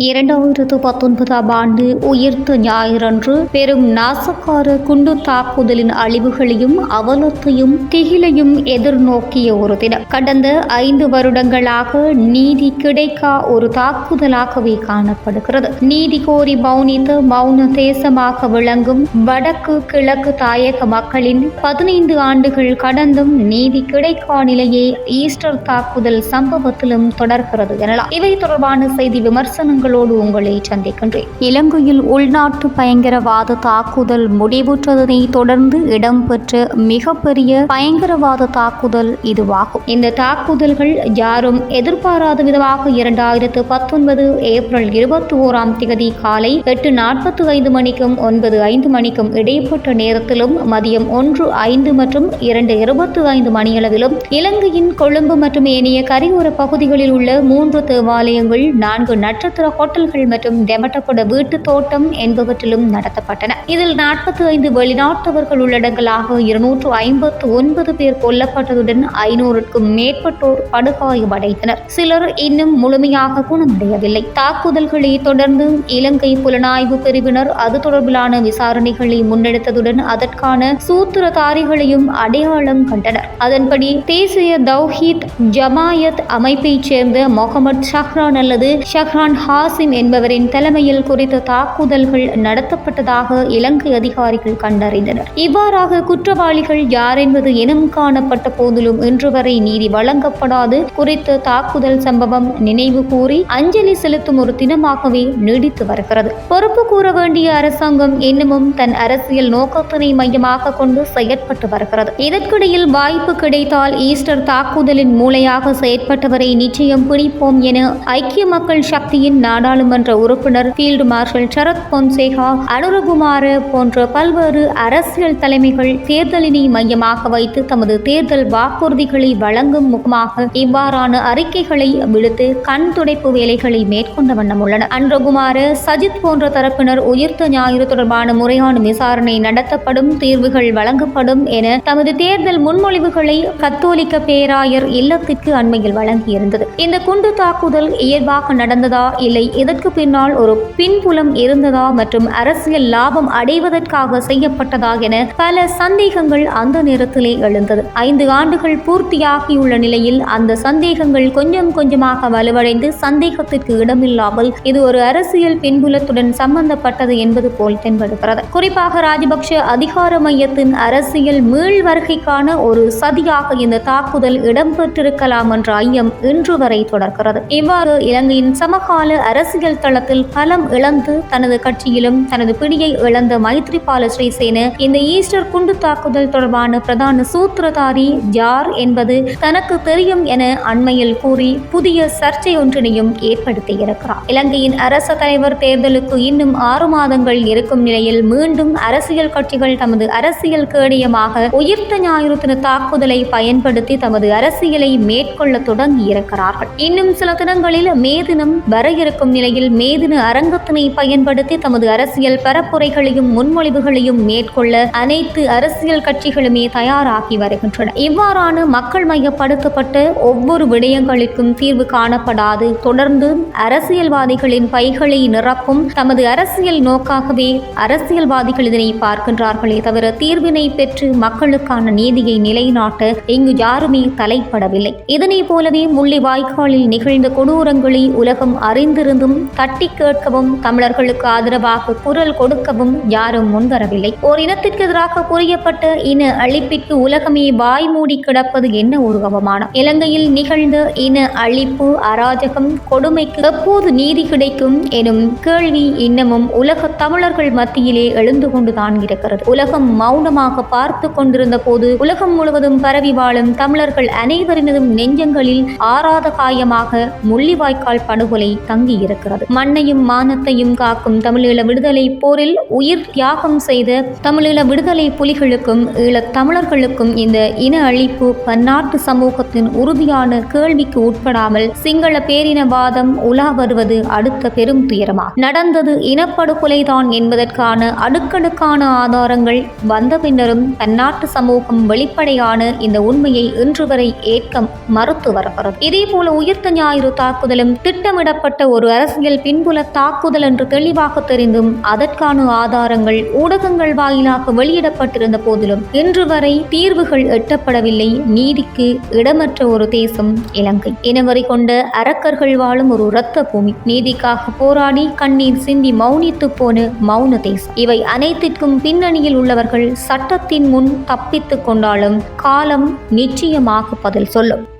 2019 ஆண்டு உயிர்த்த ஞாயிறன்று பெரும் நாசக்கார குண்டு தாக்குதலின் அழிவுகளையும் அவலத்தையும் திகிலையும் எதிர்நோக்கிய ஒரு தினம். கடந்த 5 வருடங்களாக நீதி கிடைக்கா ஒரு தாக்குதலாகவே காணப்படுகிறது. நீதி கோரி மௌனித்த மௌன தேசமாக விளங்கும் வடக்கு கிழக்கு தாயக மக்களின் 15 ஆண்டுகள் கடந்தும் நீதி கிடைக்கா நிலையே ஈஸ்டர் தாக்குதல் சம்பவத்திலும் தொடர்கிறது எனலாம். இவை தொடர்பான செய்தி விமர்சனங்களோடு உங்களை சந்திக்கின்றேன். இலங்கையில் உள்நாட்டு பயங்கரவாத தாக்குதல் முடிவுற்றதனை தொடர்ந்து இடம்பெற்ற மிகப்பெரிய பயங்கரவாத தாக்குதல் இதுவாகும். இந்த தாக்குதல்கள் யாரும் எதிர்பாராத விதமாக 2019 ஏப்ரல் 21ஆம் தேதி காலை 8:45 மணிக்கும் 9:05 மணிக்கும் இடைப்பட்ட நேரத்திலும் மதியம் 1:05 மற்றும் 2:25 மணியளவிலும் இலங்கையின் கொழும்பு மற்றும் ஏனைய கரையோர பகுதிகளில் உள்ள 3 தேவாலயங்கள், 4 நட்சத்திர ஹோட்டல்கள் மற்றும் டெமட்டப்பட வீட்டு தோட்டம் என்பவற்றிலும் நடத்தப்பட்டன. இதில் 45 வெளிநாட்டவர்கள் உள்ளடங்கலாக 259 பேர் கொல்லப்பட்டதுடன் 500க்கும் மேற்பட்டோர் படுகாயமடைந்தனர். சிலர் இன்னும் முழுமையாக குணமடையவில்லை. தாக்குதல்களை தொடர்ந்து இலங்கை புலனாய்வு பிரிவினர் அது தொடர்பிலான விசாரணைகளை முன்னெடுத்ததுடன் அதற்கான சூத்திரதாரிகளையும் அடையாளம் கண்டனர். அதன்படி தேசிய தௌஹீத் ஜமாயத் அமைப்பைச் சேர்ந்த முகமது ஷஹ்ரான் அல்லது ஷஹ்ரான் ஹாசிம் என்பவரின் தலைமையில் குறித்த தாக்குதல்கள் நடத்தப்பட்டதாக இலங்கை அதிகாரிகள் கண்டறிந்தனர். இவ்வாறாக குற்றவாளிகள் யார் என்பது இனம் காணப்பட்ட போதிலும் இன்று வரை நீதி வழங்கப்படாது குறித்த தாக்குதல் சம்பவம் நினைவு கூறி அஞ்சலி செலுத்தும் ஒரு தினமாகவே நீடித்து வருகிறது. பொறுப்பு கூற வேண்டிய அரசாங்கம் இன்னமும் தன் அரசியல் நோக்கத்தினை மையமாக கொண்டு செயற்பட்டு வருகிறது. இதற்கிடையில் வாய்ப்பு கிடைத்தால் ஈஸ்டர் தாக்குதலின் மூளையாக செயற்பட்டவரை நிச்சயம் பிடிப்போம் என ஐக்கிய மக்கள் சக்தியின் நாடாளுமன்ற உறுப்பினர் ஃபீல்டு மார்ஷல் சரத் பொன்சேகா, அனுரகுமார போன்ற பல்வேறு அரசியல் தலைமைகள் தேர்தலினை மையமாக வைத்து தமது தேர்தல் வாக்குறுதிகளை வழங்கும் முகமாக இவ்வாறான அறிக்கைகளை விடுத்து கண் துடைப்பு வேலைகளை மேற்கொண்ட வண்ணம் உள்ளனர். அனுரகுமார, சஜித் போன்ற தரப்பினர் உயிர்த்த ஞாயிறு தொடர்பான முறையான விசாரணை நடத்தப்படும், தீர்வுகள் வழங்கப்படும் என தமது தேர்தல் முன்மொழிவுகளை கத்தோலிக்க பேராயர் இல்லத்திற்கு அண்மையில் வழங்கியிருந்தது. இந்த குண்டு தாக்குதல் இயல்பாக நடந்ததா, இல்லை இதற்கு பின்னால் ஒரு பின்புலம் இருந்ததா மற்றும் அரசியல் லாபம் அடைவதற்காக செய்யப்பட்டதா என பல சந்தேகங்கள் அந்த நேரத்திலே எழுந்தது. 5 ஆண்டுகள் பூர்த்தியாகியுள்ள நிலையில் அந்த சந்தேகங்கள் கொஞ்சம் கொஞ்சமாக வலுவடைந்து சந்தேகத்திற்கு இடமில்லாமல் இது ஒரு அரசியல் பின்புலத்துடன் சம்பந்தப்பட்டது என்பது போல் தென்படுகிறது. குறிப்பாக ராஜபக்ஷ அதிகார மையத்தின் அரசியல் மீள் வருகைக்கான ஒரு சதியாக இந்த தாக்குதல் இடம்பெற்றிருக்கலாம் என்ற ஐயம் இன்று வரை தொடர்கிறது. இவ்வாறு இலங்கையின் சமகால அரசியல் தளத்தில் பலம் இழந்து தனது கட்சியிலும் தனது பிடியை இழந்த மைத்ரிபால ஸ்ரீசேன இந்த ஈஸ்டர் குண்டு தாக்குதல் தொடர்பான பிரதான சூத்திரதாரி யார் என்பது தனக்கு தெரியும் என அண்மையில் கூறி புதிய சர்ச்சை ஒன்றினையும் ஏற்படுத்தியிருக்கிறார். இலங்கையின் அரச தலைவர் தேர்தலுக்கு இன்னும் 6 மாதங்கள் இருக்கும் நிலையில் மீண்டும் அரசியல் கட்சிகள் தமது அரசியல் கேடயமாக உயிர்த்த ஞாயிறு தின தாக்குதலை பயன்படுத்தி தமது அரசியலை மேற்கொள்ள தொடங்கி இருக்கிறார்கள். இன்னும் சில தினங்களில் மே தினம் வர இருக்கும் நிலையில் மே தின அரங்கத்தினை பயன்படுத்தி தமது அரசியல் பரப்புரைகளையும் முன்மொழிவுகளையும் மேற்கொள்ள அனைத்து அரசியல் கட்சிகளுமே தயாராகி வருகின்றன. இவ்வாறான மக்கள் மையப்படுத்தப்பட்ட ஒவ்வொரு விடயங்களுக்கும் தீர்வு காணப்படாது தொடர்ந்து அரசியல்வாதிகளின் பைகளை நிரப்பும் தமது அரசியல் நோக்காகவே அரசியல்வாதிகள் இதனை பார்க்கின்றார்களே தவிர தீர்வினை பெற்று மக்களுக்கான நீதியை நிலைநாட்ட இங்கு யாருமே தலைப்படவில்லை. இதனை போலவே முள்ளிவாய்க்காலில் நிகழ்ந்த கொடூரங்களை உலகம் அறிந்திருந்தும் தட்டி கேட்கவும் தமிழர்களுக்கு ஆதரவாக குரல் கொடுக்கவும் யாரும் முன்வரவில்லை. ஓர் இனத்திற்கு எதிராக புரியப்பட்ட இன அழிப்பிற்கு உலகமே வாய் மூடி கிடப்பது என்ன ஒரு அவமானம். இலங்கையில் நிகழ்ந்த இன அழிப்பு, அராஜகம், கொடுமைக்கு எப்போது நீதி கிடைக்கும் எனும் கேள்வி இன்னமும் உலக தமிழர்கள் மத்தியிலே எழுந்து கொண்டுதான் இருக்கிறது. உலகம் மௌனமாக பார்த்து கொண்டிருந்த போது உலகம் முழுவதும் பரவி வாழும் தமிழர்கள் அனைவரினதும் நெஞ்சங்களில் ஆறாத காயமாக முள்ளிவாய்க்கால் படுகொலை தங்கி இருக்கிறது. மண்ணையும் மானத்தையும் காக்கும் தமிழீழ விடுதலை போரில் உயிர் தியாகம் செய்த தமிழீழ விடுதலை புலிகளுக்கும் ஈழத் தமிழர்களுக்கும் இந்த இன அழிப்பு பன்னாட்டு சமூகத்தின் உறுதியான கேள்விக்கு உட்படாமல் சிங்கள பேரினவாதம் உலா வருவது அடுத்த பெரும் துயரமாகும். நடந்தது இனப்படுகொலைதான் என்பதற்கான அடுக்கடுக்கான ஆதாரங்கள் வந்த பின்னரும் பன்னாட்டு சமூகம் வெளிப்படையான இந்த உண்மையை இன்று வரை ஏற்க மறுத்து வருகிறது. இதேபோல உயிர்த்த ஞாயிறு தாக்குதலும் திட்டமிடப்பட்ட ஒரு அரசியல் பின்புல தாக்குதல் என்று தெளிவாக தெரிந்தும் அதற்கான ஆதாரங்கள் ஊடகங்கள் வாயிலாக வெளியிடப்பட்டிருந்த போதிலும் இன்று வரை தீர்வுகள் எட்டப்படவில்லை. நீதிக்கு இடமற்ற ஒரு தேசம் இலங்கை. இனவரி கொண்ட அரக்கர்கள் வாழும் ஒரு இரத்த பூமி. நீதிக்காக போராடி கண்ணீர் சிந்தி மௌனித்து போன மௌன தேசம். இவை அனைத்திற்கும் பின்னணியில் உள்ளவர்கள் சட்டத்தின் முன் தப்பித்துக் கொண்டாலும் காலம் நிச்சயமாக பதில் சொல்லும்.